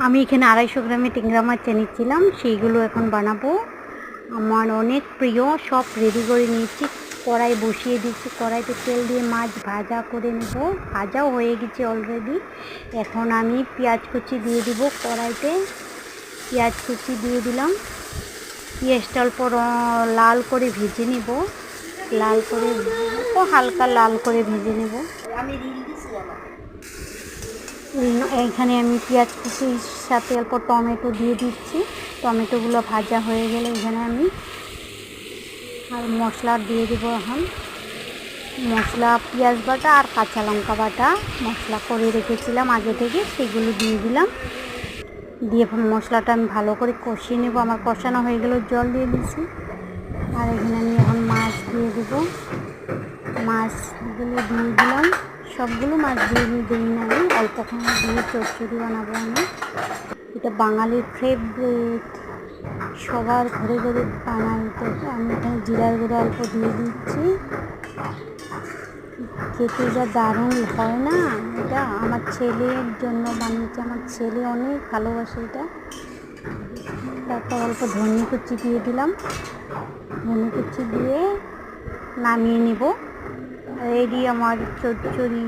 আমি এখানে 250 গ্রামের ট্যাংরা মাছ এনেছিলাম, সেইগুলো এখন বানাবো। আমার অনেক প্রিয়, সব রেডি করে নিয়েছি। কড়াই বসিয়ে দিচ্ছি, কড়াইতে তেল দিয়ে মাছ ভাজা করে নেব। ভাজাও হয়ে গেছে অলরেডি। এখন আমি পেঁয়াজ কুচি দিয়ে দিব কড়াইতে। পেঁয়াজ কুচি দিয়ে দিলাম। পেঁয়াজটা অল্প লাল করে ভেজে নেব, লাল করে হালকা লাল করে ভেজে নেব। এইখানে আমি পেঁয়াজ কুচির সাথে অল্প টমেটো দিয়ে দিচ্ছি। টমেটোগুলো ভাজা হয়ে গেলে এখানে আমি আর মশলা দিয়ে দেবো। এখন মশলা পেঁয়াজ বাটা আর কাঁচা লঙ্কা বাটা মশলা করে রেখেছিলাম আগে থেকে, সেগুলো দিয়ে দিলাম। দিয়ে মশলাটা আমি ভালো করে কষিয়ে নেব। আমার কষানো হয়ে গেলে জল দিয়ে দিচ্ছি। আর এখানে আমি এখন মাছ দিয়ে দেবো। মাছগুলো দিয়ে দিলাম। সবগুলো মাছ দিয়ে দিই না, আমি অল্পক্ষণ দিয়ে চচ্চড়ি বানাবো। আমি এটা বাঙালির ফেভারিট, সবার ঘরে ঘরে বানাই। তো আমি এখানে জিরার গুঁড়ো অল্প দিয়ে দিচ্ছি। খেতে যা দারুণ হয় না, এটা আমার ছেলের জন্য বানিয়েছি। আমার ছেলে অনেক ভালোবাসে এটা। তারপর অল্প ধনে কুচি দিয়ে দিলাম। ধনে কুচি দিয়ে নামিয়ে নেব। রেডি আমার চচ্চড়ি।